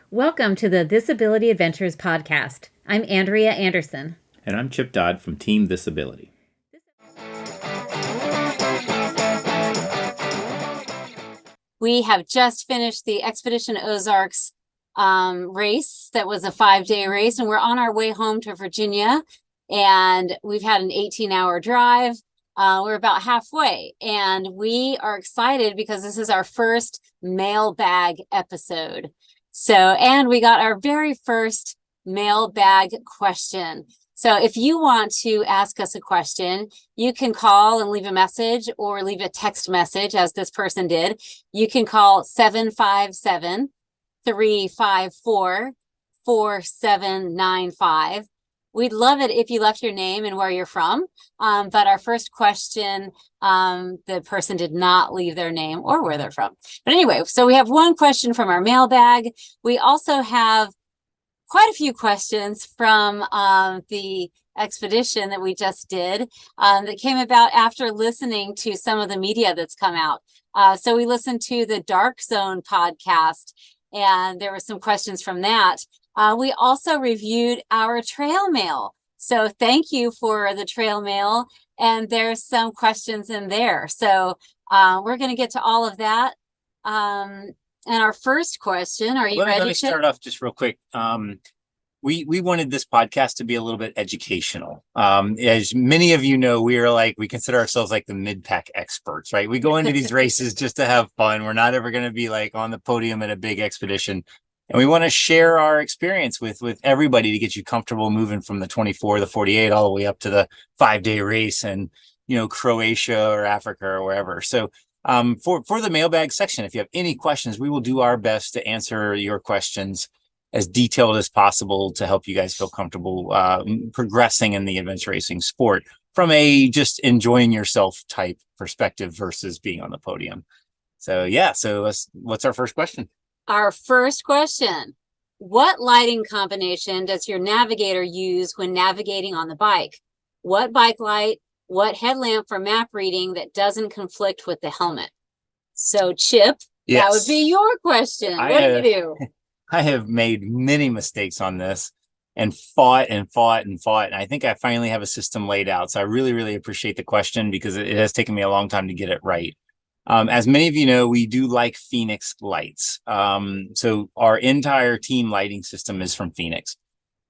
Welcome to the Disability Adventures podcast. I'm Andrea Anderson. And I'm Chip Dodd from Team Disability. We have just finished the Expedition Ozarks race. That was a 5-day race, and we're on our way home to Virginia. And we've had an 18-hour drive. We're about halfway, and we are excited because this is our first mailbag episode. And we got our very first mailbag question. So if you want to ask us a question, you can call and leave a message or leave a text message, as this person did. You can call 757-354-4795. We'd love it if you left your name and where you're from. But our first question, the person did not leave their name or where they're from. But anyway, so we have one question from our mailbag. We also have quite a few questions from the expedition that we just did that came about after listening to some of the media that's come out. So we listened to the Dark Zone podcast, and there were some questions from that. We also reviewed our trail mail. So thank you for the trail mail. And there's some questions in there. So we're going to get to all of that. And our first question, are you ready? Let me start off just real quick. We wanted this podcast to be a little bit educational. As many of you know, we consider ourselves like the mid-pack experts, right? We go into these races just to have fun. We're not ever going to be like on the podium at a big expedition. And we want to share our experience with everybody to get you comfortable moving from the 24, the 48, all the way up to the 5-day race and, Croatia or Africa or wherever. So for the mailbag section, if you have any questions, we will do our best to answer your questions as detailed as possible to help you guys feel comfortable progressing in the adventure racing sport from a just enjoying yourself type perspective versus being on the podium. So what's our first question? Our first question: what lighting combination does your navigator use when navigating on the bike? What bike light? What headlamp for map reading that doesn't conflict with the helmet? So, Chip, Yes. That would be your question. What do you do? I have made many mistakes on this and fought. And I think I finally have a system laid out. So I really, really appreciate the question because it has taken me a long time to get it right. As many of you know, we do like Phoenix lights. So our entire team lighting system is from Phoenix.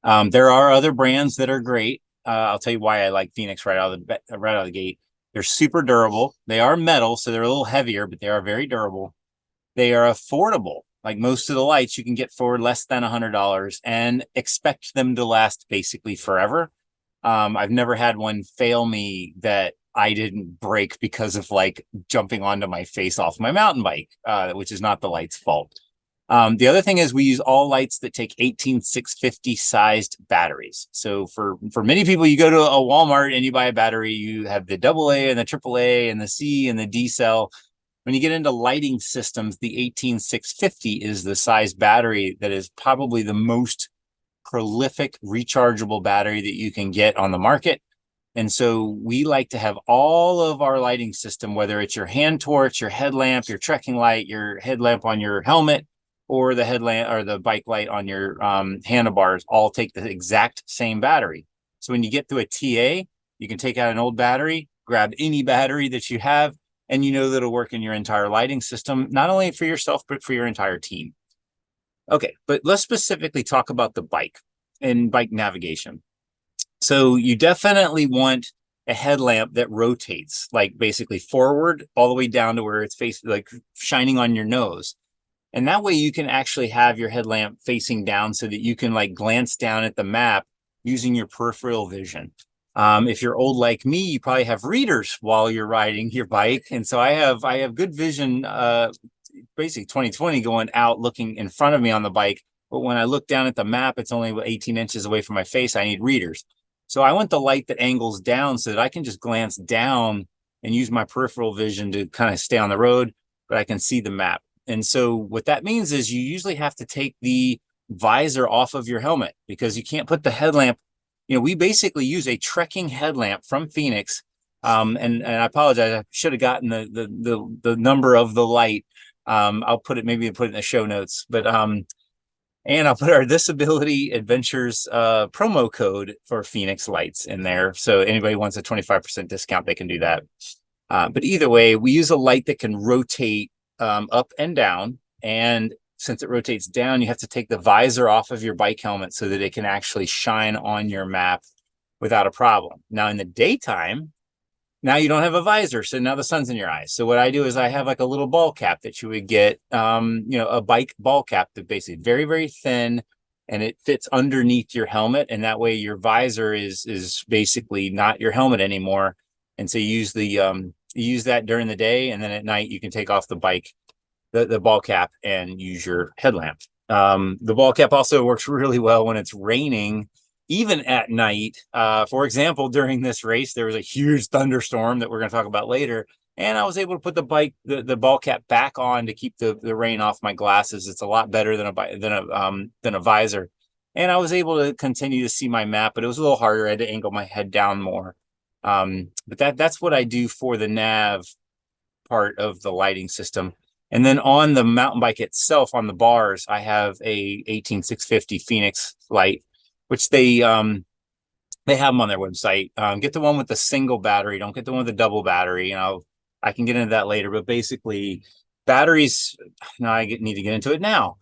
There are other brands that are great. I'll tell you why I like Phoenix right out of the gate. They're super durable. They are metal, so they're a little heavier, but they are very durable. They are affordable. Like most of the lights you can get for less than $100 and expect them to last basically forever. I've never had one fail me that I didn't break because of like jumping onto my face off my mountain bike, which is not the light's fault. The other thing is we use all lights that take 18650 sized batteries. So for many people, you go to a Walmart and you buy a battery, you have the AA and the AAA and the C and the D cell. When you get into lighting systems, the 18650 is the size battery that is probably the most prolific rechargeable battery that you can get on the market. And so we like to have all of our lighting system, whether it's your hand torch, your headlamp, your trekking light, your headlamp on your helmet, or the headlamp or the bike light on your handlebars, all take the exact same battery. So when you get to a TA, you can take out an old battery, grab any battery that you have, and you know that it'll work in your entire lighting system, not only for yourself, but for your entire team. Okay, but let's specifically talk about the bike and bike navigation. So you definitely want a headlamp that rotates, like basically forward all the way down to where it's facing, like shining on your nose. And that way you can actually have your headlamp facing down so that you can like glance down at the map using your peripheral vision. If you're old like me, you probably have readers while you're riding your bike. And so I have good vision, basically 20/20 going out, looking in front of me on the bike. But when I look down at the map, it's only 18 inches away from my face. I need readers. So I want the light that angles down so that I can just glance down and use my peripheral vision to kind of stay on the road, but I can see the map. And so what that means is you usually have to take the visor off of your helmet because you can't put the headlamp. We basically use a trekking headlamp from Phoenix. And I apologize. I should have gotten the number of the light. I'll put it in the show notes, but And I'll put our Disability Adventures promo code for Phoenix lights in there. So anybody wants a 25% discount, they can do that. But either way, we use a light that can rotate up and down. And since it rotates down, you have to take the visor off of your bike helmet so that it can actually shine on your map without a problem. Now in the daytime, now you don't have a visor, so now the sun's in your eyes. So what I do is I have like a little ball cap that you would get, a bike ball cap that basically very, very thin, and it fits underneath your helmet, and that way your visor is basically not your helmet anymore. And so you use that during the day, and then at night you can take off the ball cap and use your headlamp. The ball cap also works really well when it's raining, even at night. For example, during this race, there was a huge thunderstorm that we're going to talk about later. And I was able to put the ball cap back on to keep the rain off my glasses. It's a lot better than a visor. And I was able to continue to see my map, but it was a little harder. I had to angle my head down more. But that's what I do for the nav part of the lighting system. And then on the mountain bike itself, on the bars, I have a 18650 Phoenix light, which they have them on their website. Get the one with the single battery. Don't get the one with the double battery. I can get into that later, but basically batteries, no, need to get into it now.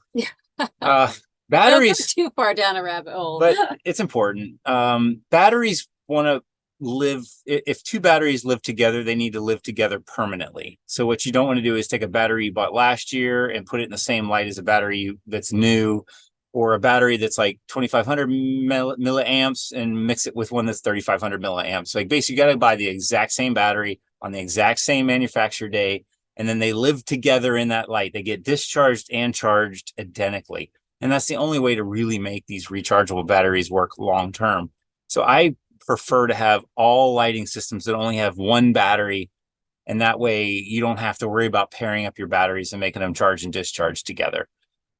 Batteries. Don't go too far down a rabbit hole. But it's important. Batteries want to live, if two batteries live together, they need to live together permanently. So what you don't want to do is take a battery you bought last year and put it in the same light as a battery that's new, or a battery that's like 2500 milliamps and mix it with one that's 3500 milliamps. Like basically you got to buy the exact same battery on the exact same manufacture day, and then they live together in that light. They get discharged and charged identically. And that's the only way to really make these rechargeable batteries work long term. So I prefer to have all lighting systems that only have one battery, and that way you don't have to worry about pairing up your batteries and making them charge and discharge together.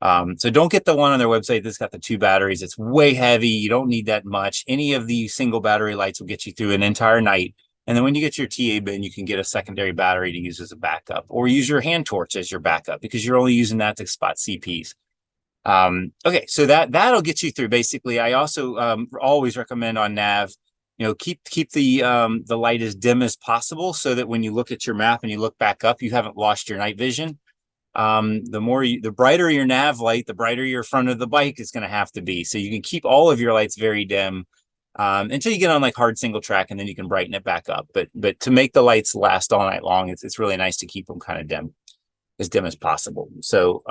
So don't get the one on their website that's got the two batteries. It's way heavy. You don't need that much. Any of the single battery lights will get you through an entire night. And then when you get your TA bin, you can get a secondary battery to use as a backup, or use your hand torch as your backup, because you're only using that to spot CPs. Okay, so that'll get you through. Basically, I also always recommend on nav, keep the light as dim as possible, so that when you look at your map and you look back up, you haven't lost your night vision. The brighter your nav light, the brighter your front of the bike is going to have to be. So you can keep all of your lights very dim until you get on like hard single track, and then you can brighten it back up. But to make the lights last all night long, it's really nice to keep them kind of dim, as dim as possible. So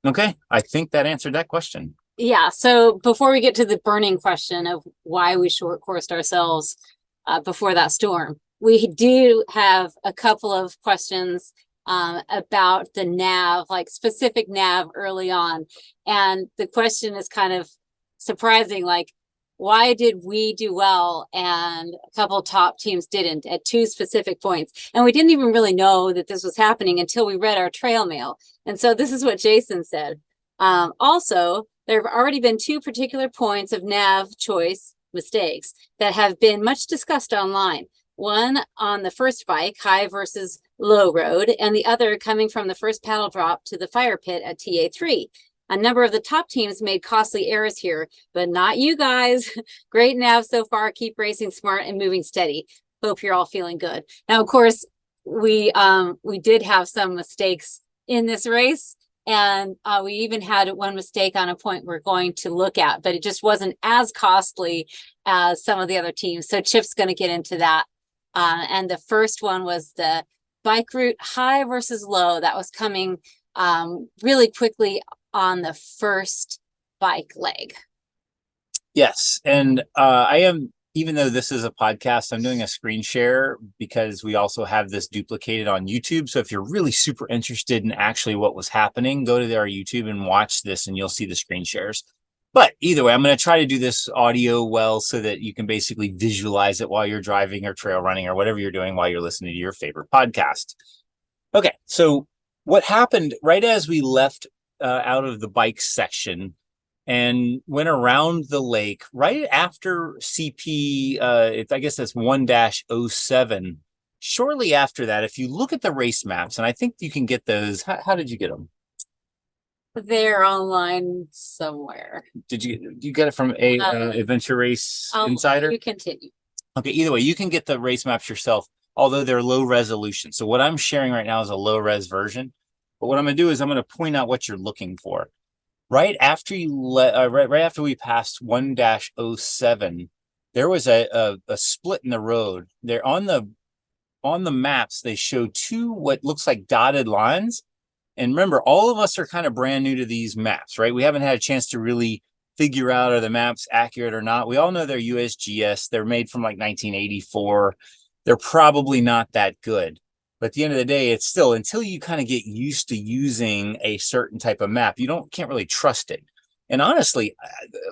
okay, I think that answered that question. Yeah. So before we get to the burning question of why we short coursed ourselves before that storm, we do have a couple of questions about the nav, like specific nav early on. And the question is kind of surprising, like, why did we do well and a couple top teams didn't at two specific points? And we didn't even really know that this was happening until we read our trail mail. And so this is what Jason said. Also, there have already been two particular points of nav choice mistakes that have been much discussed online. One on the first bike, high versus low road, and the other coming from the first paddle drop to the fire pit at TA3. A number of the top teams made costly errors here, but not you guys. Great nav so far. Keep racing smart and moving steady. Hope you're all feeling good. Now, of course, we did have some mistakes in this race, and we even had one mistake on a point we're going to look at, but it just wasn't as costly as some of the other teams. So Chip's going to get into that. And the first one was the bike route high versus low. That was coming really quickly on the first bike leg. Yes. And I am, even though this is a podcast, I'm doing a screen share because we also have this duplicated on YouTube. So if you're really super interested in actually what was happening, go to our YouTube and watch this and you'll see the screen shares. But either way, I'm going to try to do this audio well so that you can basically visualize it while you're driving or trail running or whatever you're doing while you're listening to your favorite podcast. Okay, so what happened right as we left out of the bike section and went around the lake right after CP, I guess that's 1-07. Shortly after that, if you look at the race maps, and I think you can get those. How did you get them? They're online somewhere. Did you get it from a Adventure Race Insider? You continue. Okay, either way, you can get the race maps yourself, although they're low resolution. So what I'm sharing right now is a low res version. But what I'm going to do is I'm going to point out what you're looking for. Right after right after we passed 1-07, there was a split in the road. There on the maps, they show two what looks like dotted lines. And remember, all of us are kind of brand new to these maps, right? We haven't had a chance to really figure out are the maps accurate or not. We all know they're USGS. They're made from like 1984. They're probably not that good. But at the end of the day, it's still, until you kind of get used to using a certain type of map, can't really trust it. And honestly,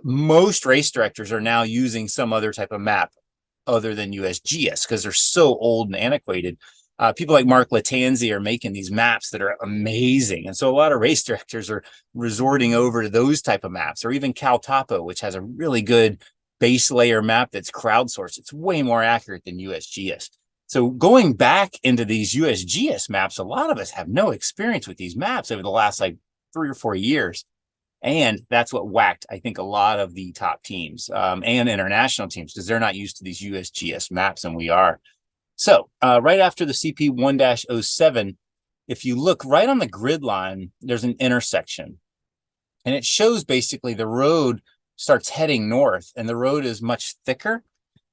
most race directors are now using some other type of map other than USGS because they're so old and antiquated. People like Mark Latanzi are making these maps that are amazing. And so a lot of race directors are resorting over to those type of maps, or even Cal Topo, which has a really good base layer map that's crowdsourced. It's way more accurate than USGS. So going back into these USGS maps, a lot of us have no experience with these maps over the last like 3 or 4 years. And that's what whacked, I think, a lot of the top teams and international teams, because they're not used to these USGS maps, and we are. So right after the CP 1-07, if you look right on the grid line, there's an intersection. And it shows basically the road starts heading north, and the road is much thicker,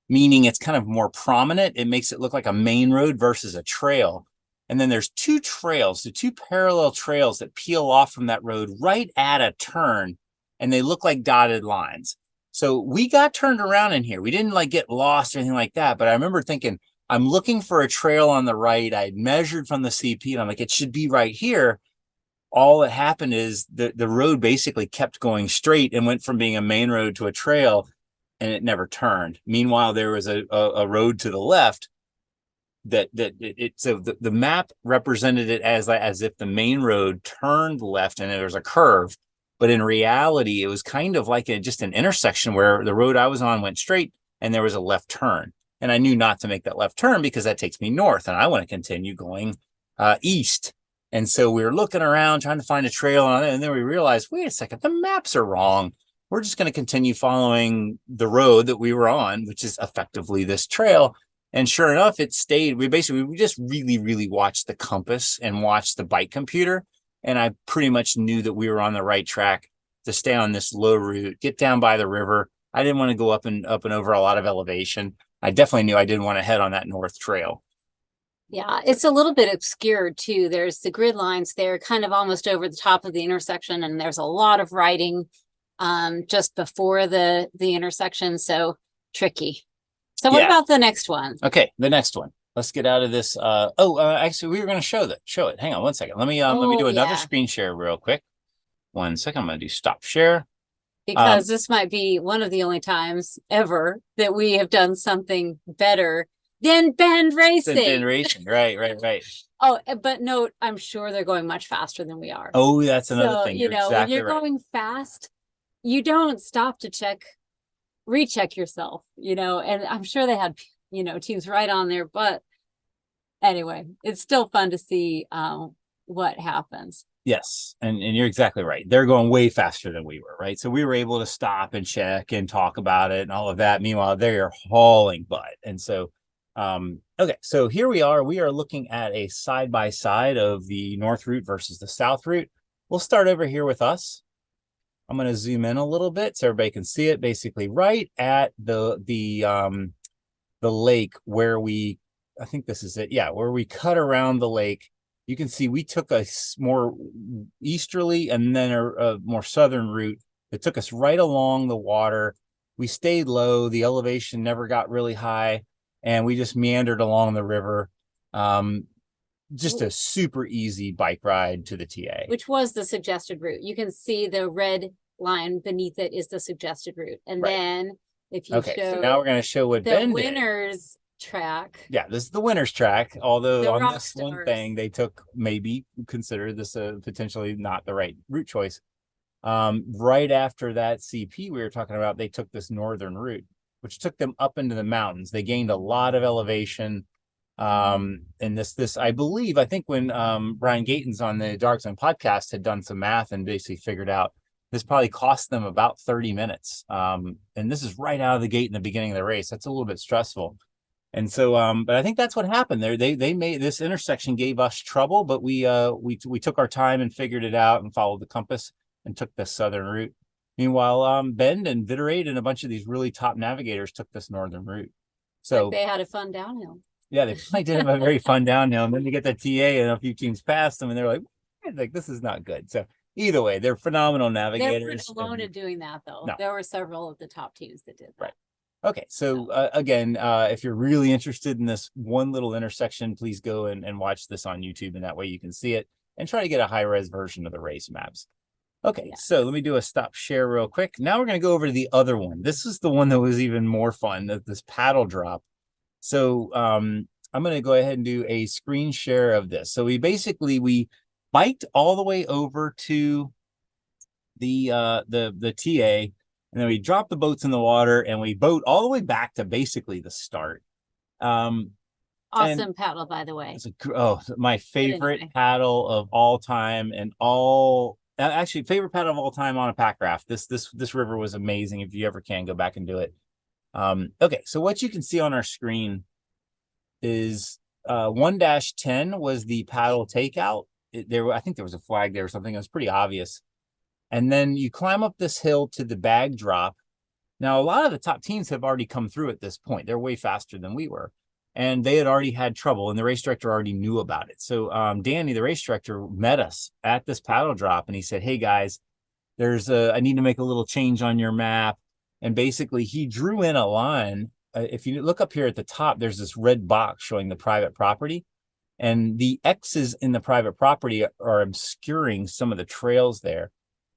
meaning it's kind of more prominent. It makes it look like a main road versus a trail. And then there's two trails, the two parallel trails that peel off from that road right at a turn, and they look like dotted lines. So we got turned around in here. We didn't like get lost or anything like that. But I remember thinking, I'm looking for a trail on the right. I had measured from the CP, and I'm like, it should be right here. All that happened is the road basically kept going straight and went from being a main road to a trail, and it never turned. Meanwhile, there was a road to the left so the map represented it as if the main road turned left and there was a curve. But in reality, it was kind of like just an intersection where the road I was on went straight and there was a left turn. And I knew not to make that left turn because that takes me north, and I want to continue going east. And so we were looking around trying to find a trail on it, and then we realized, wait a second, the maps are wrong. We're just going to continue following the road that we were on, which is effectively this trail. And sure enough, it stayed. We just really, really watched the compass and watched the bike computer. And I pretty much knew that we were on the right track to stay on this low route, get down by the river. I didn't want to go up and over a lot of elevation. I definitely knew I didn't want to head on that north trail. Yeah, it's a little bit obscured too. There's the grid lines there, kind of almost over the top of the intersection, and there's a lot of writing just before the intersection, so tricky. So what about the next one? Okay, the next one. Let's get out of this. Actually, we were going to show it. Hang on one second. Let me do another screen share real quick. 1 second. I'm going to do stop share. Because this might be one of the only times ever that we have done something better than Bend Racing. Right. Oh, but note, I'm sure they're going much faster than we are. Oh, that's another thing. You know, exactly, when you're going fast, you don't stop to recheck yourself, and I'm sure they had, teams right on there. But anyway, it's still fun to see what happens. Yes. And you're exactly right. They're going way faster than we were, right? So we were able to stop and check and talk about it and all of that. Meanwhile, they are hauling butt. And so, okay. So here we are looking at a side-by-side of the north route versus the south route. We'll start over here with us. I'm going to zoom in a little bit so everybody can see it. Basically right at the lake where I think this is it. Yeah. Where we cut around the lake. You can see we took a more easterly and then a more southern route that took us right along the water. We stayed low. The elevation never got really high, and we just meandered along the river. Just a super easy bike ride to the TA. Which was the suggested route. You can see the red line beneath it is the suggested route. And then if you show... so now we're going to show what the Ben winners track. Yeah, this is the winner's track. Although on this stars. one thing, they consider this potentially not the right route choice. Right after that CP we were talking about, they took this northern route, which took them up into the mountains. They gained a lot of elevation. And this, I believe, I think when Brian Gatens on the Dark Zone podcast had done some math and basically figured out this probably cost them about 30 minutes. And this is right out of the gate in the beginning of the race. That's a little bit stressful. And so, but I think that's what happened there. They made this intersection gave us trouble, but we took our time and figured it out and followed the compass and took the southern route. Meanwhile, Bend and Vitterate and a bunch of these really top navigators took this northern route. So like they had a fun downhill. Yeah, they probably did have a very fun downhill. And then you get the TA and a few teams past them and they're like, this is not good. So either way, they're phenomenal navigators. They weren't alone in doing that, though. No. There were several of the top teams that did that. Right. Okay, so again, if you're really interested in this one little intersection, please go and watch this on YouTube, and that way you can see it and try to get a high-res version of the race maps. Okay, so let me do a stop share real quick. Now we're going to go over to the other one. This is the one that was even more fun, this paddle drop. So I'm going to go ahead and do a screen share of this. So we biked all the way over to the TA. And then we drop the boats in the water and we boat all the way back to basically the start. Awesome paddle, by the way. My favorite paddle of all time, and actually favorite paddle of all time on a pack raft. This river was amazing. If you ever can, go back and do it. Okay, so what you can see on our screen is 1-10 was the paddle takeout. I think there was a flag there or something. It was pretty obvious. And then you climb up this hill to the bag drop. Now, a lot of the top teams have already come through at this point. They're way faster than we were. And they had already had trouble, and the race director already knew about it. So Danny, the race director, met us at this paddle drop, and he said, hey, guys, I need to make a little change on your map. And basically, he drew in a line. If you look up here at the top, there's this red box showing the private property. And the X's in the private property are obscuring some of the trails there.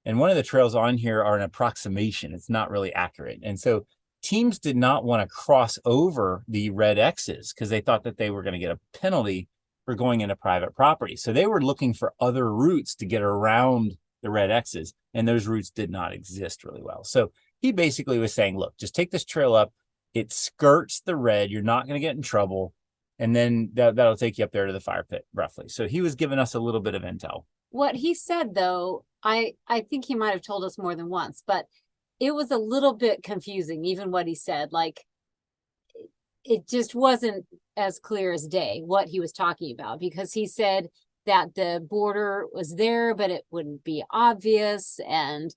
And one of the trails on here are an approximation. It's not really accurate. And so teams did not want to cross over the red X's because they thought that they were going to get a penalty for going into private property. So they were looking for other routes to get around the red X's, and those routes did not exist really well. So he basically was saying, look, just take this trail up. It skirts the red. You're not going to get in trouble. And then that'll take you up there to the fire pit, roughly. So he was giving us a little bit of intel. What he said, though, I think he might have told us more than once, but it was a little bit confusing, even what he said. Like, it just wasn't as clear as day what he was talking about, because he said that the border was there, but it wouldn't be obvious. And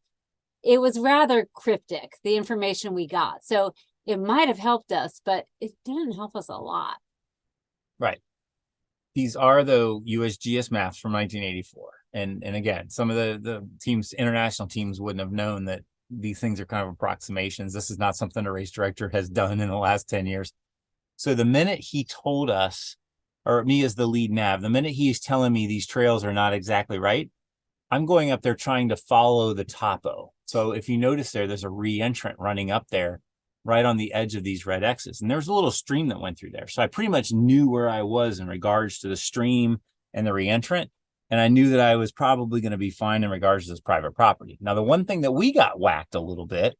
it was rather cryptic, the information we got. So it might have helped us, but it didn't help us a lot. Right. These are, though, USGS maps from 1984. And again, some of the teams, international teams, wouldn't have known that these things are kind of approximations. This is not something a race director has done in the last 10 years. So the minute he told us, or me as the lead nav, the minute he's telling me these trails are not exactly right, I'm going up there trying to follow the topo. So if you notice there's a re-entrant running up there right on the edge of these red X's. And there's a little stream that went through there. So I pretty much knew where I was in regards to the stream and the re-entrant. And I knew that I was probably going to be fine in regards to this private property. Now, the one thing that we got whacked a little bit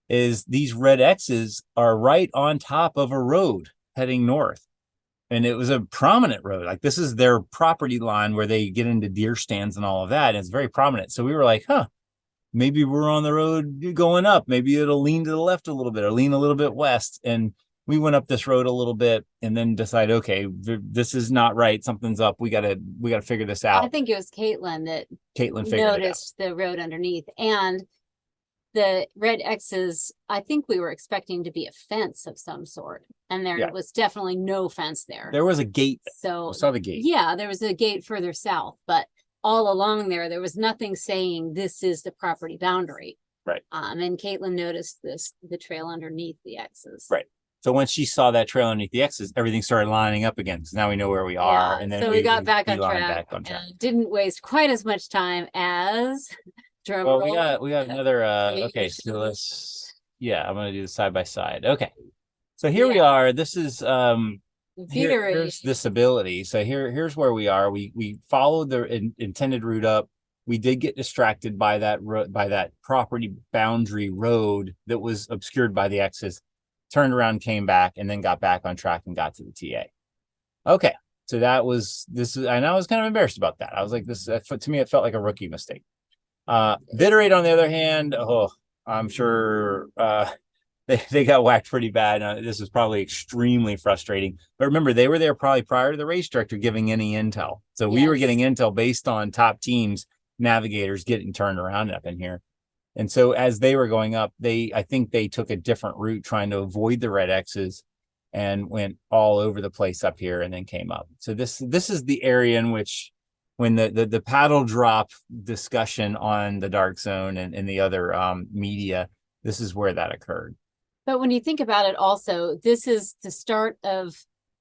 is these red X's are right on top of a road heading north. And it was a prominent road. Like, this is their property line where they get into deer stands and all of that. And it's very prominent. So we were like, maybe we're on the road going up. Maybe it'll lean to the left a little bit or lean a little bit west. And we went up this road a little bit and then decided, okay, this is not right. Something's up. We gotta figure this out. I think it was Caitlin figured noticed the road underneath, and the red X's. I think we were expecting to be a fence of some sort, and there was definitely no fence there. There was a gate. So I saw the gate. Yeah, there was a gate further south, but all along there was nothing saying this is the property boundary. Right. And Caitlin noticed the trail underneath the X's. Right. So once she saw that trail underneath the X's, everything started lining up again. So now we know where we are. Yeah, and then so we got back on track. And didn't waste quite as much time as Well, we got another okay, so I'm gonna do the side by side. Okay. So here we are. This is here's this ability. So here's where we are. We followed the intended route up. We did get distracted by that property boundary road that was obscured by the X's. Turned around, came back, and then got back on track and got to the TA. Okay. So that was and I was kind of embarrassed about that. I was like, to me, it felt like a rookie mistake. Vitorate, on the other hand, I'm sure they got whacked pretty bad. This was probably extremely frustrating. But remember, they were there probably prior to the race director giving any intel. So we were getting intel based on top teams, navigators getting turned around up in here. And so as they were going up, I think they took a different route trying to avoid the red X's and went all over the place up here and then came up. So this is the area in which, when the paddle drop discussion on the dark zone and the other media, this is where that occurred. But when you think about it also, this is the start of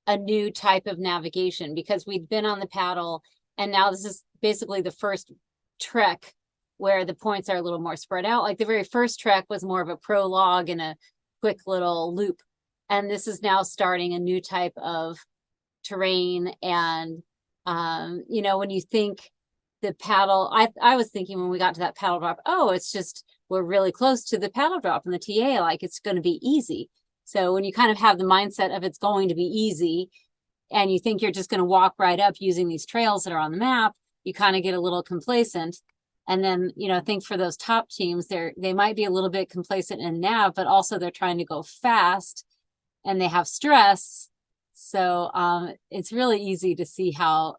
a new type of navigation, because we'd been on the paddle and now this is basically the first trek where the points are a little more spread out. Like the very first trek was more of a prologue and a quick little loop. And this is now starting a new type of terrain. And, when you think the paddle, I was thinking when we got to that paddle drop, it's just, we're really close to the paddle drop and the TA, like it's going to be easy. So when you kind of have the mindset of it's going to be easy and you think you're just going to walk right up using these trails that are on the map, you kind of get a little complacent. And then, I think for those top teams, they might be a little bit complacent in nav, but also they're trying to go fast and they have stress. So it's really easy to see how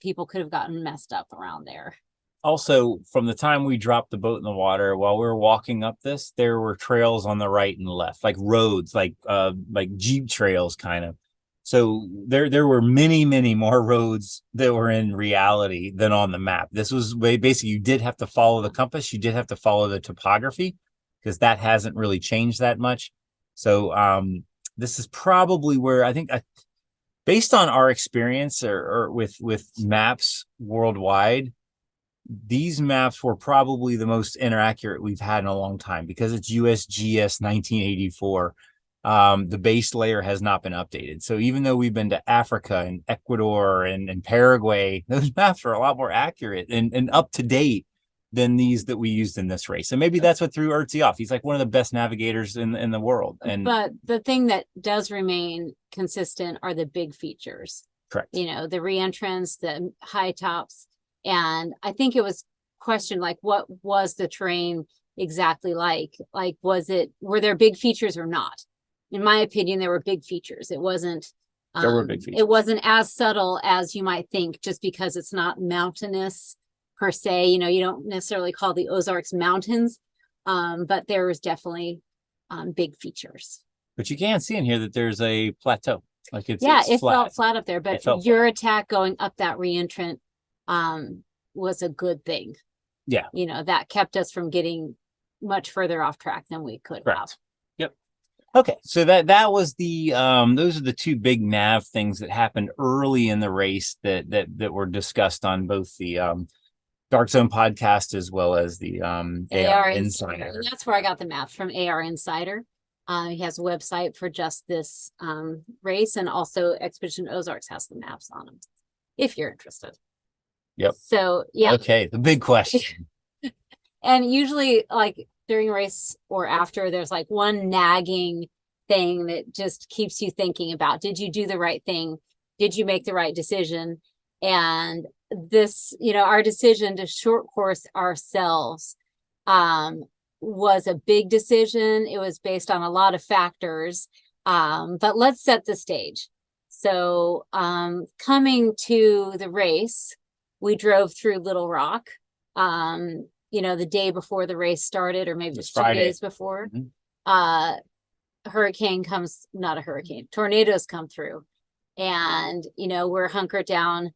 people could have gotten messed up around there. Also, from the time we dropped the boat in the water, while we were walking up this, there were trails on the right and left, like roads, like Jeep trails kind of. So there were many, many more roads that were in reality than on the map. This was basically, you did have to follow the compass. You did have to follow the topography, because that hasn't really changed that much. So this is probably where I think, based on our experience or with maps worldwide, these maps were probably the most inaccurate we've had in a long time, because it's USGS 1984. The base layer has not been updated. So even though we've been to Africa and Ecuador and Paraguay, those maps are a lot more accurate and up to date than these that we used in this race. And maybe that's what threw Ötzi off. He's like one of the best navigators in the world. But the thing that does remain consistent are the big features. Correct. The re-entrance, the high tops. And I think it was questioned, like, what was the terrain exactly like? Like, were there big features or not? In my opinion, there were big features. It wasn't, there were big features. It wasn't as subtle as you might think, just because it's not mountainous per se. You don't necessarily call the Ozarks mountains, but there was definitely big features. But you can see in here that there's a plateau. Like it felt flat up there, but your attack going up that re-entrant was a good thing. Yeah. That kept us from getting much further off track than we could have. Yep. Okay. So that was the those are the two big nav things that happened early in the race that were discussed on both the Dark Zone podcast as well as the AR Insider. And that's where I got the maps from, AR Insider. He has a website for just this race, and also Expedition Ozarks has the maps on them, if you're interested. Yep. So, yeah. Okay, the big question. And usually, like, during a race or after, there's like one nagging thing that just keeps you thinking about, did you do the right thing? Did you make the right decision? And this, our decision to short course ourselves was a big decision. It was based on a lot of factors, but let's set the stage. So coming to the race, we drove through Little Rock, the day before the race started, or maybe just 2 days before. Mm-hmm. Tornadoes come through, and, we're hunkered down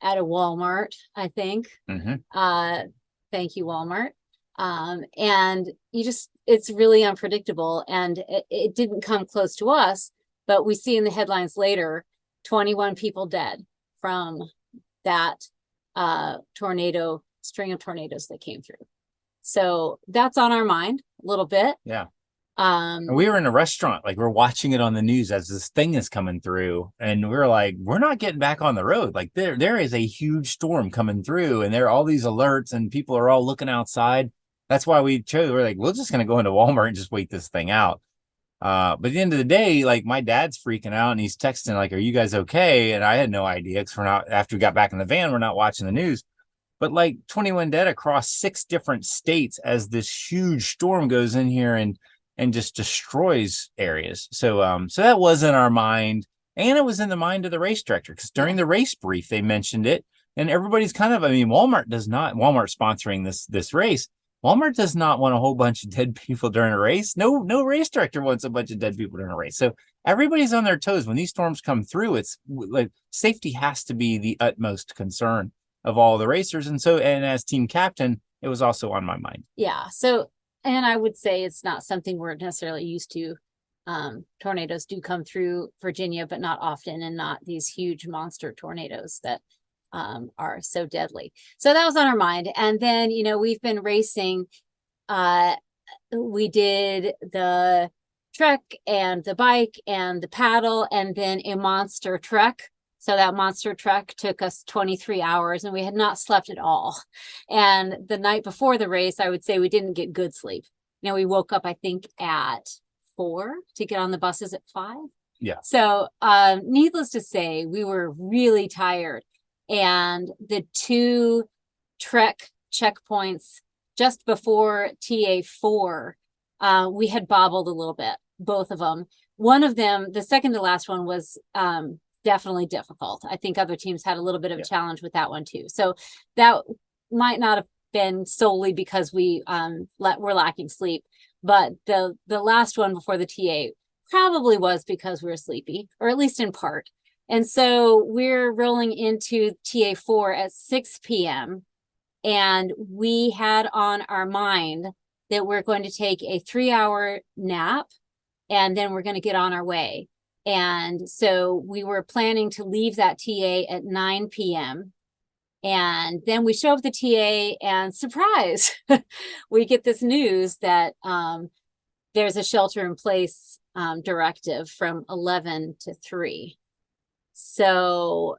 at a Walmart, I think. Mm-hmm. Thank you, Walmart. And it's really unpredictable, and it didn't come close to us, but we see in the headlines later, 21 people dead from that string of tornadoes that came through. So that's on our mind a little bit. Yeah. And we were in a restaurant, like we're watching it on the news as this thing is coming through, and we're like, we're not getting back on the road. Like there is a huge storm coming through, and there are all these alerts, and people are all looking outside. That's why we're like, we're just going to go into Walmart and just wait this thing out. But at the end of the day, like my dad's freaking out and he's texting like, "Are you guys okay?" And I had no idea because we're not, after we got back in the van, we're not watching the news. But like 21 dead across 6 different states as this huge storm goes in here and just destroys areas. So that was in our mind, and it was in the mind of the race director because during the race brief they mentioned it, and everybody's kind of, I mean, Walmart sponsoring this race. Walmart does not want a whole bunch of dead people during a race. No race director wants a bunch of dead people during a race. So everybody's on their toes when these storms come through. It's like safety has to be the utmost concern of all the racers. And as team captain, it was also on my mind. Yeah. So, and I would say it's not something we're necessarily used to. Tornadoes do come through Virginia, but not often, and not these huge monster tornadoes that are so deadly. So that was on our mind. And then, we've been racing. We did the trek and the bike and the paddle and then a monster trek. So that monster trek took us 23 hours and we had not slept at all. And the night before the race, I would say we didn't get good sleep. We woke up, I think, at 4 to get on the buses at 5. Yeah. So needless to say, we were really tired. And the 2 trek checkpoints just before TA4, we had bobbled a little bit, both of them. One of them, the second to last one, was definitely difficult. I think other teams had a little bit of a challenge with that one too. So that might not have been solely because we were lacking sleep, but the last one before the TA probably was because we were sleepy, or at least in part. And so we're rolling into TA4 at 6 p.m. and we had on our mind that we're going to take a 3-hour nap and then we're going to get on our way. And so we were planning to leave that TA at 9 p.m. And then we show up the TA and surprise, we get this news that there's a shelter in place directive from 11 to 3. So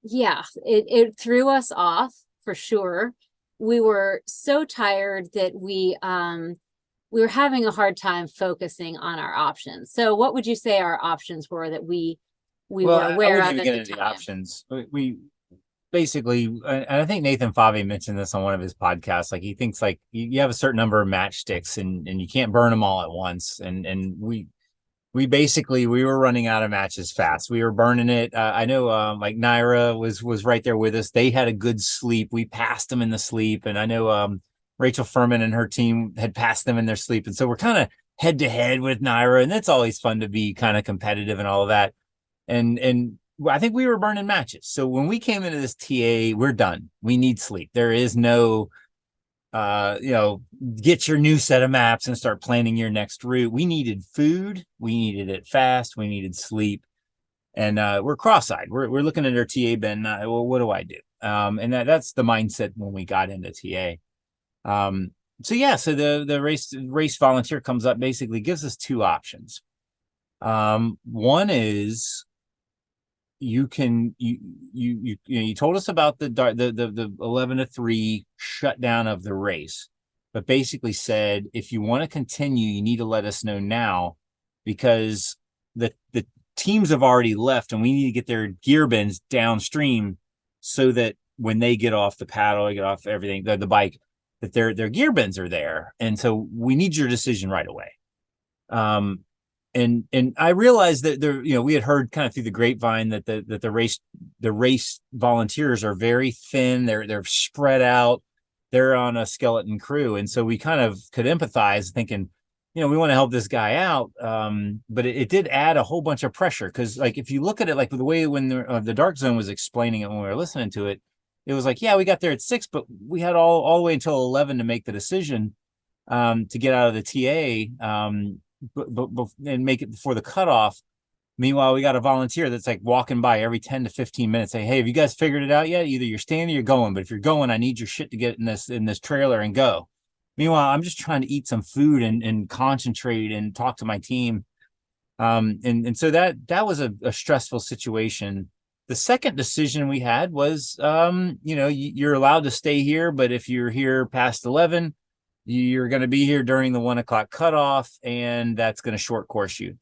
yeah, it threw us off for sure. We were so tired that we were having a hard time focusing on our options. So what would you say our options were that we were aware of at the time? Options. We basically, and I think Nathan Fave mentioned this on one of his podcasts, like he thinks like you have a certain number of matchsticks and you can't burn them all at once. And we were running out of matches fast. We were burning it. I know like Naira was right there with us. They had a good sleep. We passed them in the sleep. And I know Rachel Furman and her team had passed them in their sleep. And so we're kind of head to head with Naira. And it's always fun to be kind of competitive and all of that. And I think we were burning matches. So when we came into this TA, we're done. We need sleep. There is no get your new set of maps and start planning your next route. We needed food. We needed it fast. We needed sleep. And we're cross-eyed. We're looking at our TA bin. Well, what do I do? And that's the mindset when we got into TA. So the race volunteer comes up, basically gives us 2 options. One is you told us about the 11 to 3 shutdown of the race, but basically said, if you want to continue, you need to let us know now, because the teams have already left and we need to get their gear bins downstream so that when they get off the paddle, get off everything, the bike, that their gear bins are there. And so we need your decision right away. And I realized that we had heard kind of through the grapevine that the race volunteers are very thin. They're spread out. They're on a skeleton crew. And so we kind of could empathize, thinking, we want to help this guy out. But it did add a whole bunch of pressure. Cause like, if you look at it, like the way when the Dark Zone was explaining it, when we were listening to it, it was like, yeah, we got there at 6, but we had all the way until 11 to make the decision to get out of the TA. And make it before the cutoff. Meanwhile, we got a volunteer that's like walking by every 10 to 15 minutes, say, hey, have you guys figured it out yet? Either you're staying or you're going, but if you're going, I need your shit to get in this trailer and go. Meanwhile, I'm just trying to eat some food and concentrate and talk to my team. And so that was a stressful situation. The second decision we had was, you're allowed to stay here, but if you're here past 11, You're going to be here during the 1 o'clock cutoff, and that's going to short course you.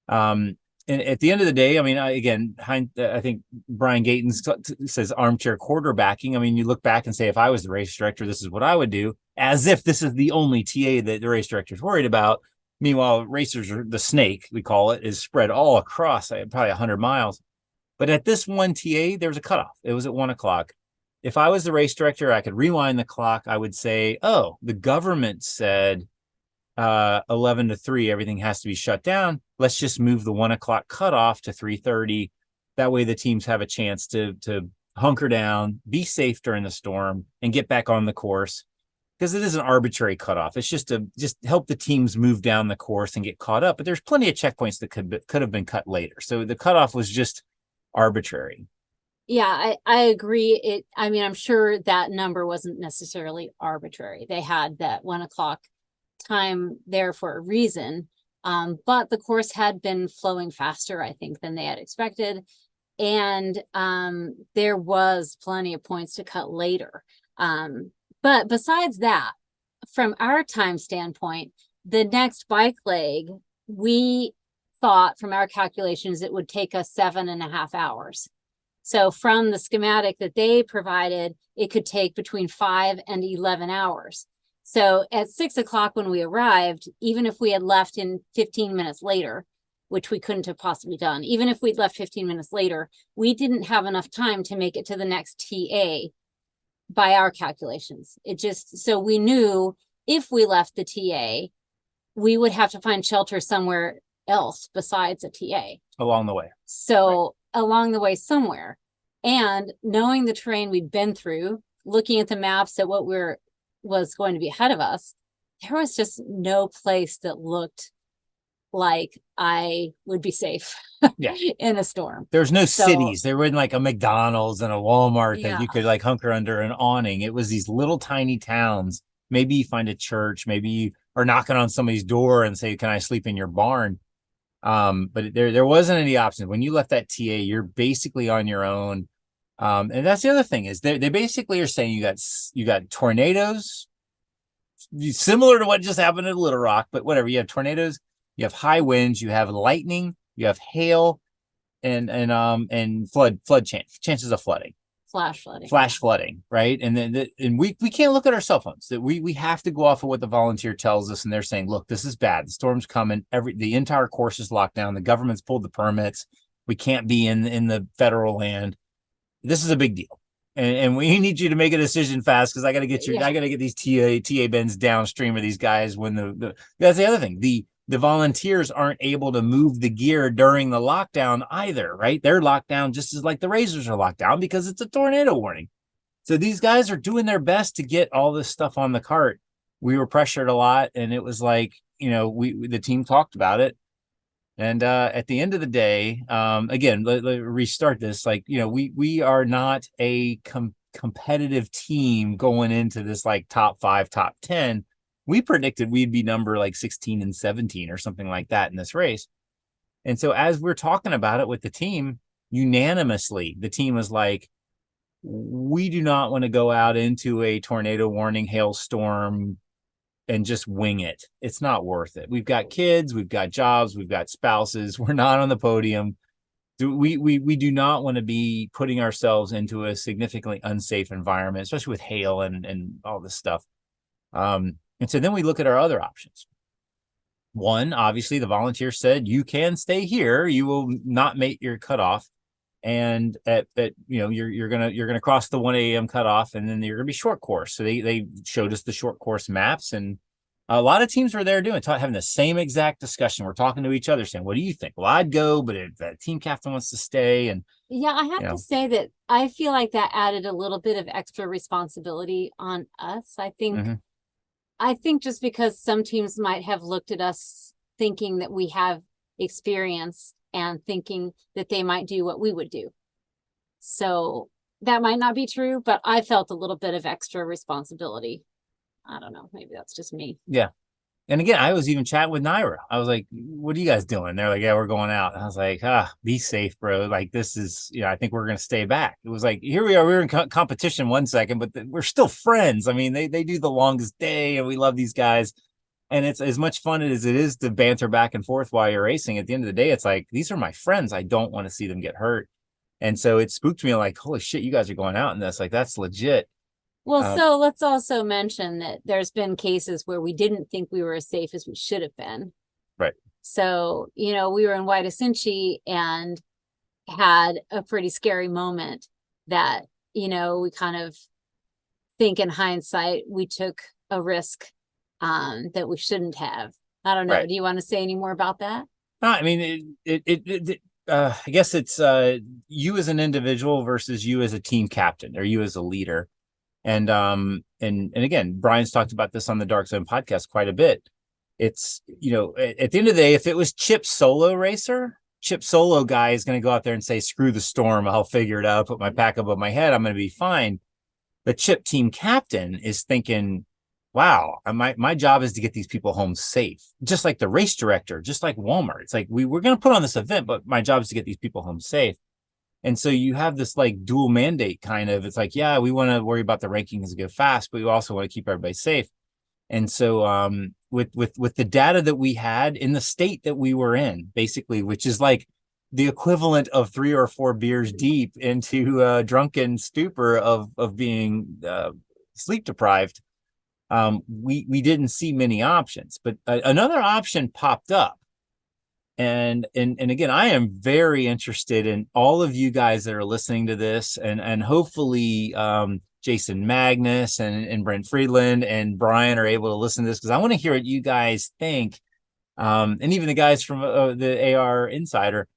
And at the end of the day, I mean, I think Brian Gayton says armchair quarterbacking. I mean, you look back and say, if I was the race director, this is what I would do, as if this is the only TA that the race director is worried about. Meanwhile, racers are the snake, we call it, is spread all across probably 100 miles. But at this one TA, there was a cutoff. It was at 1 o'clock. If I was the race director, I could rewind the clock. I would say, oh, the government said 11 to 3, everything has to be shut down. Let's just move the 1 o'clock cutoff to 3:30. That way the teams have a chance to hunker down, be safe during the storm, and get back on the course. Because it is an arbitrary cutoff. It's just to help the teams move down the course and get caught up. But there's plenty of checkpoints that could have been cut later. So the cutoff was just arbitrary. Yeah, I agree. I'm sure that number wasn't necessarily arbitrary. They had that 1 o'clock time there for a reason. But the course had been flowing faster, I think, than they had expected. And there was plenty of points to cut later. But besides that, from our time standpoint, the next bike leg, we thought from our calculations, it would take us 7.5 hours. So from the schematic that they provided, it could take between 5 and 11 hours. So at 6 o'clock when we arrived, even if we had left in 15 minutes later, which we couldn't have possibly done, even if we'd left 15 minutes later, we didn't have enough time to make it to the next TA by our calculations. So we knew if we left the TA, we would have to find shelter somewhere else besides a TA. Along the way. So along the way somewhere. And knowing the terrain we'd been through, looking at the maps at what was going to be ahead of us, there was just no place that looked like I would be safe in a storm. There's no cities. There wasn't like a McDonald's and a Walmart that you could like hunker under an awning. It was these little tiny towns. Maybe you find a church, maybe you are knocking on somebody's door and say, can I sleep in your barn? But there wasn't any option. When you left that TA, you're basically on your own. And that's the other thing is they basically are saying you got tornadoes, similar to what just happened at Little Rock, but whatever. You have tornadoes, you have high winds, you have lightning, you have hail, and chances of flooding. Flash flooding, right? And then we can't look at our cell phones. That we have to go off of what the volunteer tells us, and they're saying, look, this is bad. The storm's coming. The entire course is locked down. The government's pulled the permits. We can't be in the federal land. This is a big deal, and we need you to make a decision fast because I got to get I got to get these TA bins downstream of these guys. When that's the other thing. The volunteers aren't able to move the gear during the lockdown either, right? They're locked down just as like the racers are locked down because it's a tornado warning. So these guys are doing their best to get all this stuff on the cart. We were pressured a lot, and it was like, the team talked about it. And at the end of the day, again, let restart this. Like, we are not a competitive team going into this like top 5, top 10. We predicted we'd be number like 16 and 17 or something like that in this race. And so as we're talking about it with the team, unanimously, the team was like, we do not want to go out into a tornado warning, hailstorm, and just wing it. It's not worth it. We've got kids, we've got jobs, we've got spouses. We're not on the podium. We do not want to be putting ourselves into a significantly unsafe environment, especially with hail and all this stuff. And so then we look at our other options. One, obviously, the volunteer said, you can stay here. You will not make your cutoff. And you're gonna cross the 1 a.m. cutoff, and then you're gonna be short course. So they showed us the short course maps, and a lot of teams were there having the same exact discussion. We're talking to each other, saying, "What do you think?" Well, I'd go, but if the team captain wants to stay, and I have to say that I feel like that added a little bit of extra responsibility on us. I think just because some teams might have looked at us thinking that we have experience and thinking that they might do what we would do. So that might not be true, but I felt a little bit of extra responsibility. I don't know. Maybe that's just me. Yeah. And again, I was even chatting with Naira. I was like, what are you guys doing? They're like, yeah, we're going out. And I was like, be safe, bro. Like, this is, I think we're going to stay back. It was like, here we are. We were in competition 1 second, but we're still friends. I mean, they do the longest day and we love these guys. And it's as much fun as it is to banter back and forth while you're racing. At the end of the day, it's like, these are my friends. I don't want to see them get hurt. And so it spooked me like, holy shit, you guys are going out in this. Like, that's legit. Well, so let's also mention that there's been cases where we didn't think we were as safe as we should have been. Right. So, we were in Waidacinchi and had a pretty scary moment that, we kind of think in hindsight, we took a risk that we shouldn't have. I don't know. Right. Do you want to say any more about that? No, I mean, I guess it's you as an individual versus you as a team captain or you as a leader. And again, Brian's talked about this on the Dark Zone podcast quite a bit. It's, at the end of the day, if it was Chip solo guy is going to go out there and say, screw the storm, I'll figure it out, put my pack above my head, I'm going to be fine. The Chip team captain is thinking, wow, my job is to get these people home safe. Just like the race director, just like Walmart. It's like, we're going to put on this event, but my job is to get these people home safe. And so you have this like dual mandate kind of, it's like, yeah, we want to worry about the rankings and go fast, but we also want to keep everybody safe. And so with the data that we had in the state that we were in, basically, which is like the equivalent of 3 or 4 beers deep into a drunken stupor of being sleep deprived, we didn't see many options. But another option popped up. And again, I am very interested in all of you guys that are listening to this, and hopefully Jason Magnus and Brent Friedland and Brian are able to listen to this, because I want to hear what you guys think. And even the guys from the AR Insider.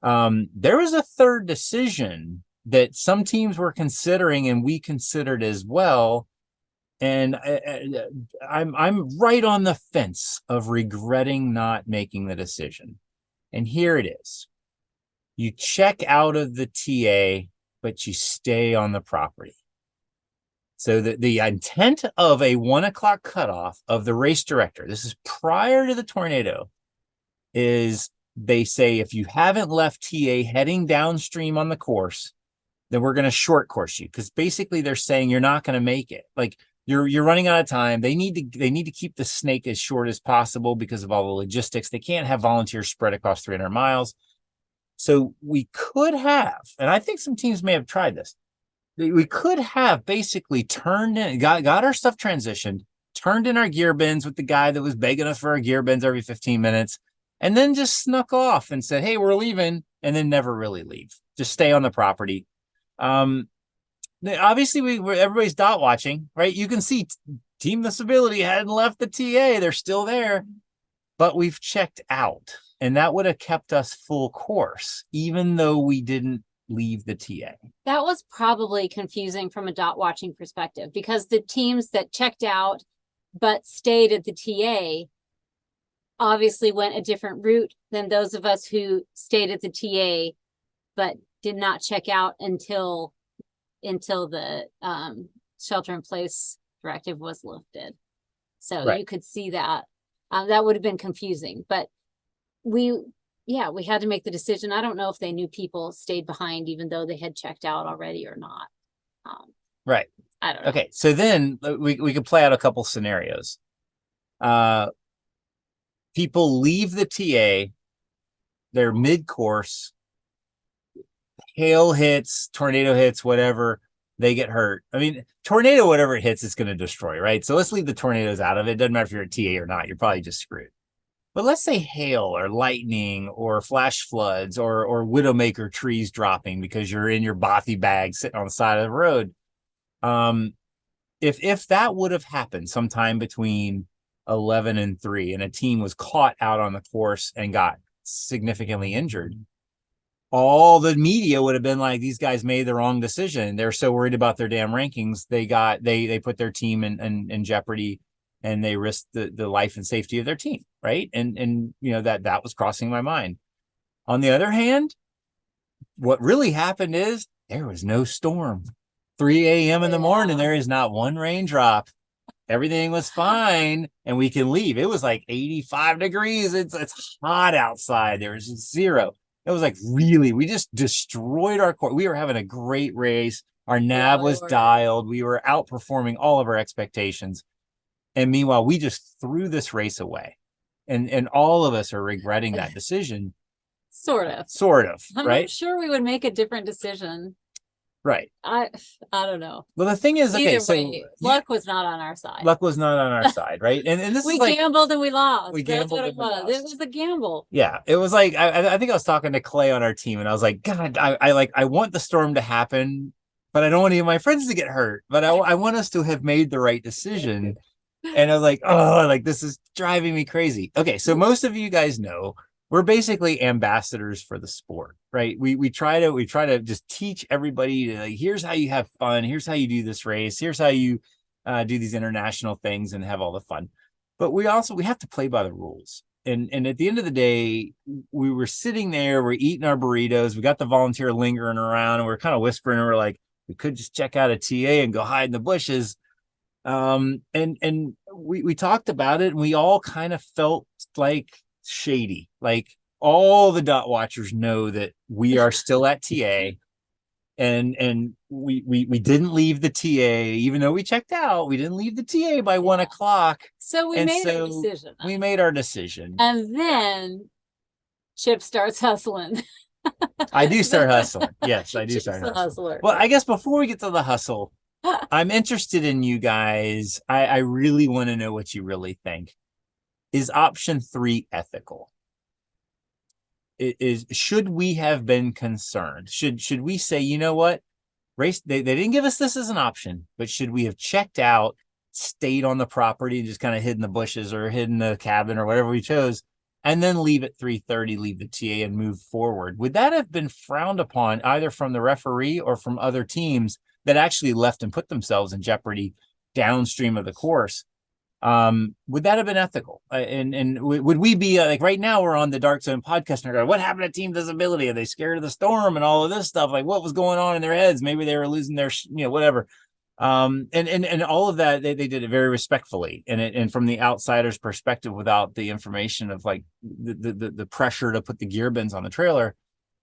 There was a third decision that some teams were considering and we considered as well. And I'm right on the fence of regretting not making the decision. And here it is. You check out of the TA, but you stay on the property. So the intent of a 1 o'clock cutoff of the race director, this is prior to the tornado, is they say, if you haven't left TA heading downstream on the course, then we're going to short course you. Because basically they're saying you're not going to make it. Like, you're running out of time. They need to keep the snake as short as possible because of all the logistics. They can't have volunteers spread across 300 miles. So we could have, and I think some teams may have tried this. We could have basically turned in, got our stuff transitioned, turned in our gear bins with the guy that was begging us for our gear bins every 15 minutes, and then just snuck off and said, hey, we're leaving, and then never really leave. Just stay on the property. Obviously, everybody's dot watching, right? You can see Team Disability hadn't left the TA. They're still there, but we've checked out. And that would have kept us full course, even though we didn't leave the TA. That was probably confusing from a dot watching perspective, because the teams that checked out but stayed at the TA obviously went a different route than those of us who stayed at the TA but did not check out until the shelter in place directive was lifted. So right. You could see that. That would have been confusing, but we had to make the decision. I don't know if they knew people stayed behind even though they had checked out already or not. Right. I don't know. Okay. So then we could play out a couple scenarios. People leave the TA, they're mid-course, hail hits, tornado hits, whatever, they get hurt. I mean, tornado, whatever it hits, it's going to destroy, right? So let's leave the tornadoes out of it. It doesn't matter if you're a TA or not. You're probably just screwed. But let's say hail or lightning or flash floods or widowmaker trees dropping because you're in your bothy bag sitting on the side of the road. If that would have happened sometime between 11 and 3 and a team was caught out on the course and got significantly injured, all the media would have been like, these guys made the wrong decision. They're so worried about their damn rankings. They put their team in jeopardy, and they risked the life and safety of their team. Right. And that was crossing my mind. On the other hand, what really happened is there was no storm. 3 a.m. in the morning, there is not one raindrop. Everything was fine, and we can leave. It was like 85 degrees. It's hot outside. There was zero. It was like really, we just destroyed our course. We were having a great race. Our nav was dialed. We were outperforming all of our expectations. And meanwhile, we just threw this race away. And all of us are regretting that decision. Sort of. I'm Right? not sure we would make a different decision. Right. I don't know. Well, the thing is, okay, Either so way, luck was not on our side. luck was not on our side, right? And this We is like gambled and we lost. we That's gambled what it and we was. lost. It was a gamble. Yeah, it was like I think I was talking to Clay on our team, and I was like, God, I want the storm to happen, but I don't want any of my friends to get hurt. But I want us to have made the right decision. And I was like, oh, like this is driving me crazy. Okay, so most of you guys know we're basically ambassadors for the sport, right? We try to just teach everybody to, like, here's how you have fun, here's how you do this race, here's how you do these international things and have all the fun. But we have to play by the rules. And at the end of the day, we were sitting there, we're eating our burritos, we got the volunteer lingering around, and we're kind of whispering, and we're like, we could just check out a TA and go hide in the bushes. And we talked about it, and we all kind of felt like shady. Like, all the dot watchers know that we are still at TA, and we didn't leave the TA, even though we checked out. We didn't leave the TA by 1 o'clock. So we made our decision. We made our decision. And then Chip starts hustling. I do start hustling. Yes, I do Chip's start the hustling. hustler. Well, I guess before we get to the hustle, I'm interested in you guys. I really want to know what you really think. Is option 3 ethical? Should we have been concerned? Should we say, you know what? Race, they didn't give us this as an option, but should we have checked out, stayed on the property, and just kind of hid in the bushes or hid in the cabin or whatever we chose, and then leave at 3:30, leave the TA and move forward? Would that have been frowned upon either from the referee or from other teams that actually left and put themselves in jeopardy downstream of the course? Would that have been ethical? And would we be like, right now we're on the Dark Zone podcast and we're going, what happened to Team Visibility? Are they scared of the storm and all of this stuff? Like, what was going on in their heads? Maybe they were losing their, whatever. And all of that, they did it very respectfully, and from the outsider's perspective, without the information of like the pressure to put the gear bins on the trailer.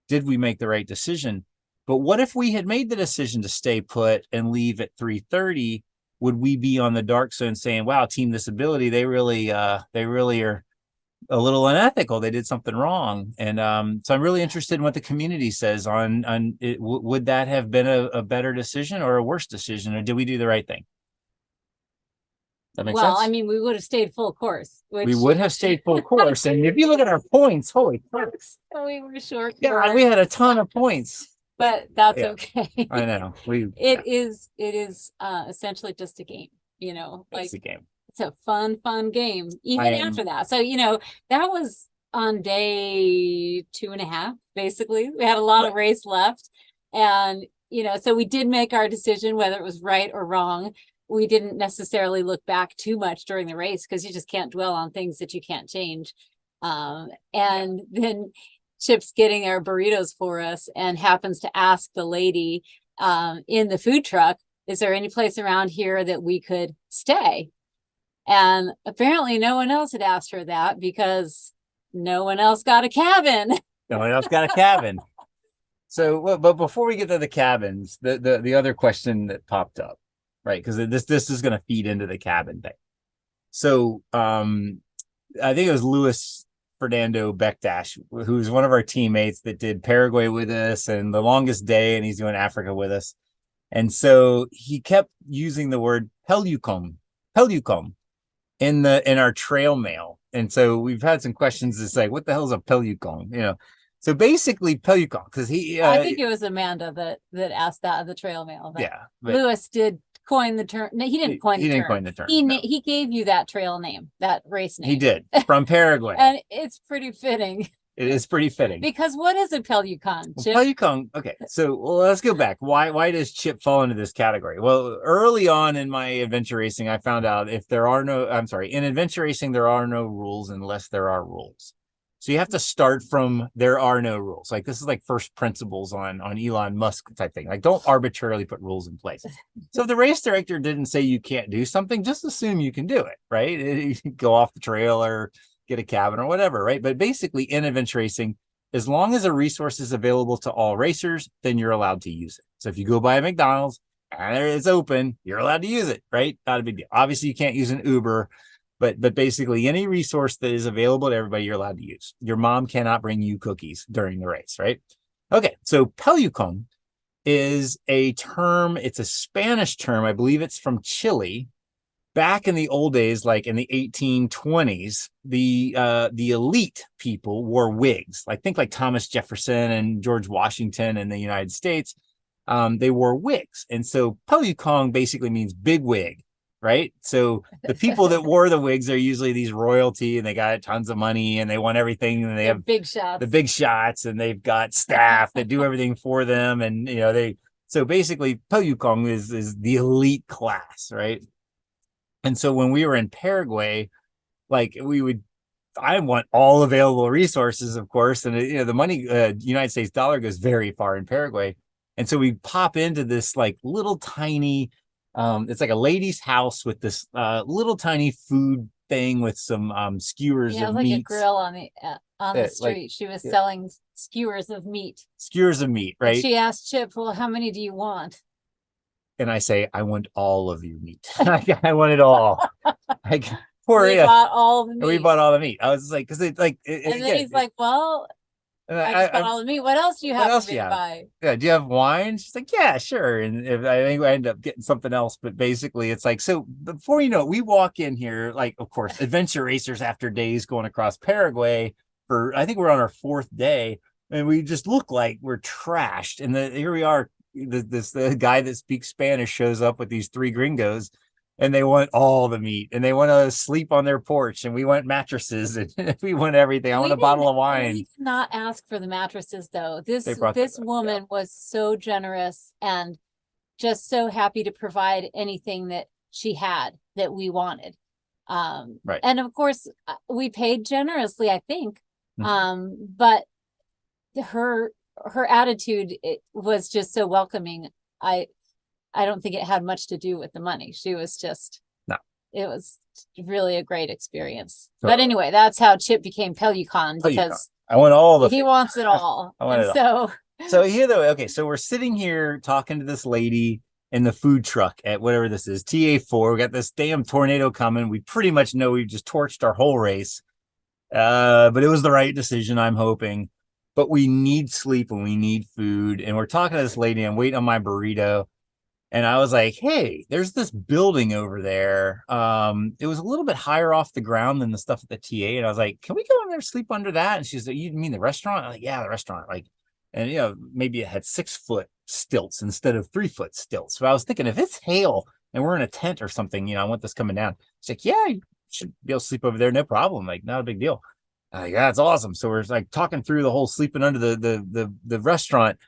Did we make the right decision? But what if we had made the decision to stay put and leave at 3:30? Would we be on the Dark Zone saying, wow, Team Disability, they really are a little unethical. They did something wrong. And so I'm really interested in what the community says on it. Would that have been a better decision or a worse decision, or did we do the right thing? That makes sense? I mean, we would have stayed full course. We would have stayed full course. And if you look at our points, holy crap. We were short. Yeah, we had a ton of points. But that's okay. I know. It is essentially just a game, It's a game. It's a fun game, even after that. So, that was on day 2.5, basically. We had a lot of race left. And, so we did make our decision, whether it was right or wrong. We didn't necessarily look back too much during the race because you just can't dwell on things that you can't change. And then Chip's getting our burritos for us and happens to ask the lady in the food truck, is there any place around here that we could stay? And apparently no one else had asked her that because no one else got a cabin. No one else got a cabin. So, but before we get to the cabins, the other question that popped up, right? Because this is going to feed into the cabin thing. So I think it was Louis Fernando Bekdash, who's one of our teammates that did Paraguay with us and the longest day, and he's doing Africa with us. And so he kept using the word Pelucom in our trail mail. And so we've had some questions. It's like, what the hell is a Pelucom? So basically Pelucom, because I think it was Amanda that asked that of the trail mail. Yeah. Louis did coin the term. No, he didn't coin the term. He gave you that trail name, that race name. He did, from Paraguay. And it's pretty fitting. It is pretty fitting. Because what is a Pelucon, Chip? Pelucon, okay, so let's go back. Why does Chip fall into this category? Well, early on in my adventure racing, I found out in adventure racing, there are no rules unless there are rules. So you have to start from there are no rules. Like this is like first principles on Elon Musk type thing. Like don't arbitrarily put rules in place. So if the race director didn't say you can't do something, just assume you can do it, right? You can go off the trail or get a cabin or whatever, right? But basically in adventure racing, as long as a resource is available to all racers, then you're allowed to use it. So if you go by a McDonald's and it's open, you're allowed to use it, right? Not a big deal. Obviously, you can't use an Uber, but basically any resource that is available to everybody, you're allowed to use. Your mom cannot bring you cookies during the race, right? Okay, so Pelucon is a term, it's a Spanish term. I believe it's from Chile. Back in the old days, like in the 1820s, the elite people wore wigs. Like think like Thomas Jefferson and George Washington in the United States. They wore wigs. And so Pelucon basically means big wig, right? So the people that wore the wigs are usually these royalty and they got tons of money and they want everything and they have big shots. The big shots and they've got staff that do everything for them. And, so basically Pelucon is the elite class, right? And so when we were in Paraguay, like I want all available resources, of course. And, the money, United States dollar goes very far in Paraguay. And so we pop into this like little tiny, it's like a lady's house with this little tiny food thing with some skewers of like meat. A grill on the street. Like, she was selling skewers of meat. Skewers of meat, right? And she asked Chip, well, how many do you want? And I say, I want all of your meat. I want it all. We bought all the meat. We bought all the meat. I was like, because and then he's like, well, I just bought all the meat. What else do you have to buy? Yeah, do you have wine? She's like, yeah, sure. And I think I end up getting something else, but basically it's like, so before you know it, we walk in here, like, of course, adventure racers after days going across Paraguay I think we're on our 4th day, and we just look like we're trashed. And here we are, the guy that speaks Spanish shows up with these 3 gringos. And they want all the meat, and they want to sleep on their porch, and we want mattresses, and we want everything. I want a bottle of wine. We did not ask for the mattresses, though. This woman was so generous and just so happy to provide anything that she had that we wanted. Right. And of course, we paid generously, I think. But her attitude was just so welcoming. I don't think it had much to do with the money. She was just, it was really a great experience. So, but anyway, that's how Chip became Pelucon, because I want all he wants it all. I want it all. So here though, okay, so we're sitting here talking to this lady in the food truck at whatever this is, TA4. We got this damn tornado coming. We pretty much know we've just torched our whole race. But it was the right decision, I'm hoping. But we need sleep and we need food. And we're talking to this lady. I'm waiting on my burrito. And I was like, hey, there's this building over there. It was a little bit higher off the ground than the stuff at the TA. And I was like, can we go in there, sleep under that? And she's like, you mean the restaurant? I'm like, yeah, the restaurant. Like, and maybe it had 6-foot stilts instead of 3-foot stilts. So I was thinking, if it's hail and we're in a tent or something, I want this coming down. She's like, yeah, you should be able to sleep over there, no problem. Like, not a big deal. Yeah, that's awesome. So we're like talking through the whole sleeping under the restaurant.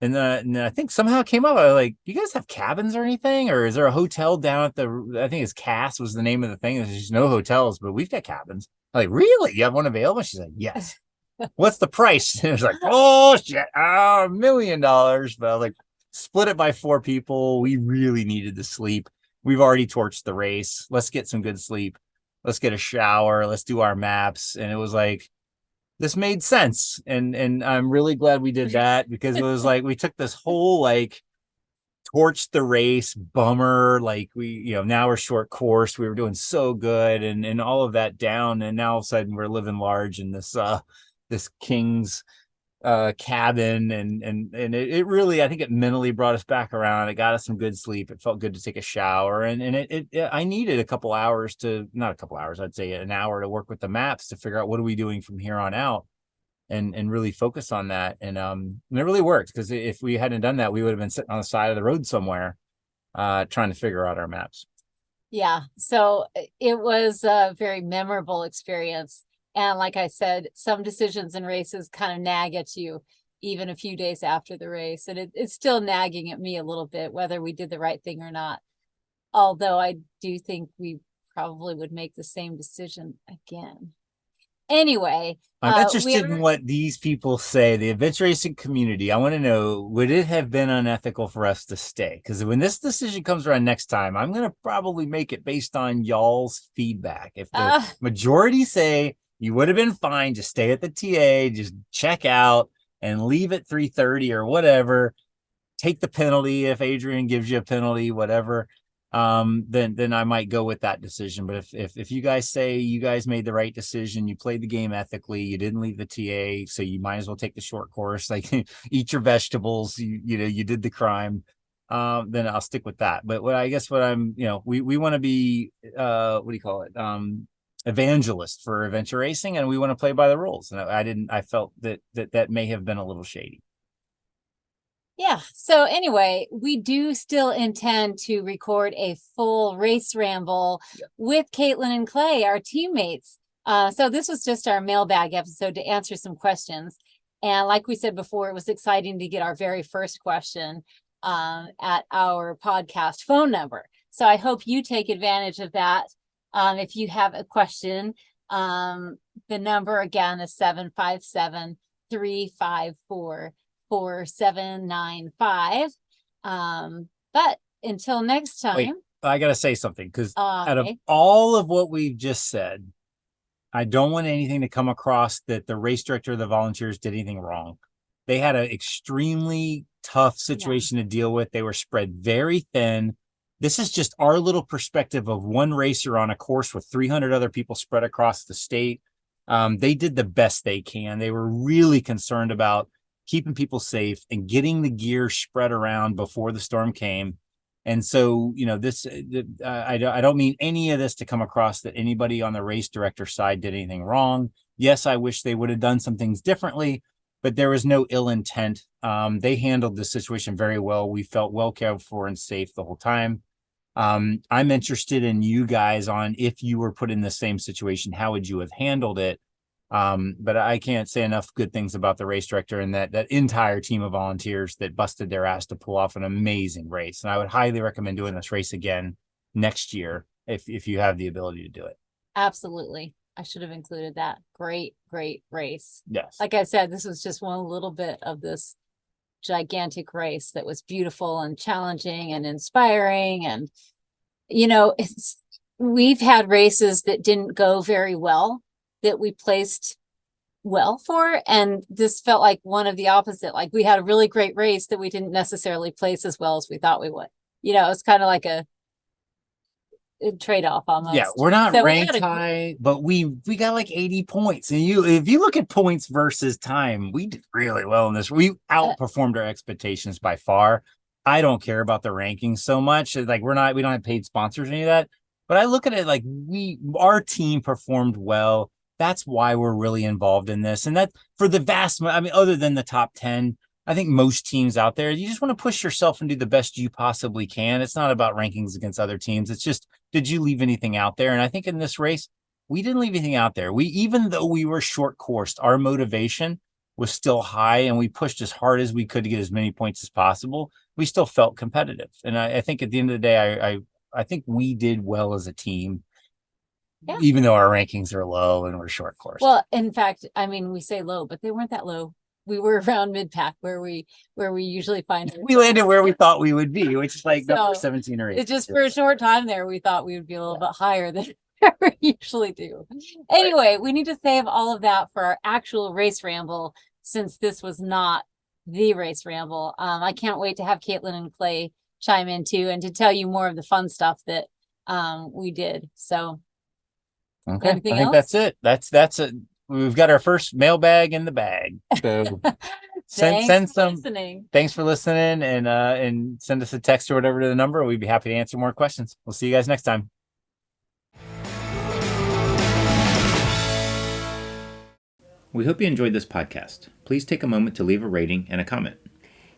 And I think somehow it came up. I was like, do you guys have cabins or anything? Or is there a hotel down at I think it's Cass was the name of the thing. There's no hotels, but we've got cabins. I'm like, really? You have one available? She's like, yes. What's the price? And it was like, oh, shit, $1 million. But I was like, split it by 4 people. We really needed to sleep. We've already torched the race. Let's get some good sleep. Let's get a shower. Let's do our maps. And it was like, this made sense. And I'm really glad we did that, because it was like, we took this whole, like, torched the race bummer. Like we, now we're short course. We were doing so good and all of that down. And now all of a sudden we're living large in this King's cabin. And it really, I think it mentally brought us back around. It got us some good sleep. It felt good to take a shower. And I needed a couple hours not a couple hours, I'd say an hour to work with the maps to figure out what are we doing from here on out and really focus on that. And it really worked, because if we hadn't done that, we would have been sitting on the side of the road somewhere trying to figure out our maps. Yeah. So it was a very memorable experience. And like I said, some decisions in races kind of nag at you even a few days after the race. And it's still nagging at me a little bit, whether we did the right thing or not. Although I do think we probably would make the same decision again. Anyway, I'm interested we in what these people say. The adventure racing community. I want to know, would it have been unethical for us to stay? Because when this decision comes around next time, I'm going to probably make it based on y'all's feedback. If the majority say you would have been fine, just stay at the TA, just check out and leave at 3:30 or whatever. Take the penalty if Adrian gives you a penalty, whatever. Then I might go with that decision. But if you guys say you guys made the right decision, you played the game ethically, you didn't leave the TA, so you might as well take the short course, like eat your vegetables, you did the crime. Then I'll stick with that. But what I'm, we want to be what do you call it? Evangelist for adventure racing, and we want to play by the rules. And I felt that may have been a little shady. Yeah. So anyway, we do still intend to record a full race ramble with Caitlin and Clay, our teammates. So this was just our mailbag episode to answer some questions. And like we said before, it was exciting to get our very first question at our podcast phone number. So I hope you take advantage of that. If you have a question, the number again is 757-354-4795. But until next time. Wait, I gotta say something, because out of all of what we've just said, I don't want anything to come across that the race director of the volunteers did anything wrong. They had an extremely tough situation to deal with. They were spread very thin. This is just our little perspective of one racer on a course with 300 other people spread across the state. They did the best they can. They were really concerned about keeping people safe and getting the gear spread around before the storm came. And so, I don't mean any of this to come across that anybody on the race director side did anything wrong. Yes, I wish they would have done some things differently, but there was no ill intent. They handled the situation very well. We felt well cared for and safe the whole time. I'm interested in you guys on, if you were put in the same situation, how would you have handled it? But I can't say enough good things about the race director and that entire team of volunteers that busted their ass to pull off an amazing race. And I would highly recommend doing this race again next year if you have the ability to do it. Absolutely. I should have included that. Great race. Yes. Like I said, this was just one little bit of this gigantic race that was beautiful and challenging and inspiring. And, we've had races that didn't go very well that we placed well for. And this felt like one of the opposite. Like we had a really great race that we didn't necessarily place as well as we thought we would. It's kind of like a trade-off almost. Yeah, we're not ranked high, but we got like 80 points. And if you look at points versus time, we did really well in this. We outperformed our expectations by far. I don't care about the rankings so much. Like we don't have paid sponsors or any of that. But I look at it like our team performed well. That's why we're really involved in this. And that for the other than the top 10, I think most teams out there, you just want to push yourself and do the best you possibly can. It's not about rankings against other teams. It's just, did you leave anything out there? And I think in this race, we didn't leave anything out there. Even though we were short coursed, our motivation was still high and we pushed as hard as we could to get as many points as possible. We still felt competitive. And I think at the end of the day, I think we did well as a team. Yeah. Even though our rankings are low and we're short course. Well, in fact, we say low, but they weren't that low. We were around mid-pack where we usually find it. We landed where we thought we would be, which is like number 17 or 18. It's just for a short time there, we thought we would be a little bit higher than we usually do. Anyway, we need to save all of that for our actual race ramble, since this was not the race ramble. I can't wait to have Caitlin and Clay chime in too, and to tell you more of the fun stuff that we did. So okay, I think that's it. That's it. We've got our first mailbag in the bag. So send some. Thanks for listening, and send us a text or whatever to the number. We'd be happy to answer more questions. We'll see you guys next time. We hope you enjoyed this podcast. Please take a moment to leave a rating and a comment.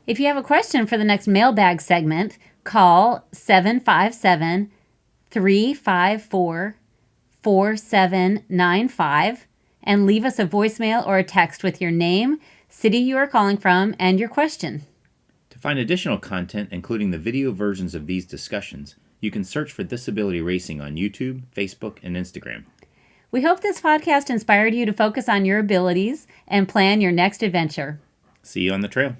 If you have a question for the next mailbag segment, call 757-354-4795 and leave us a voicemail or a text with your name, city you are calling from, and your question. To find additional content, including the video versions of these discussions, you can search for Disability Racing on YouTube, Facebook, and Instagram. We hope this podcast inspired you to focus on your abilities and plan your next adventure. See you on the trail.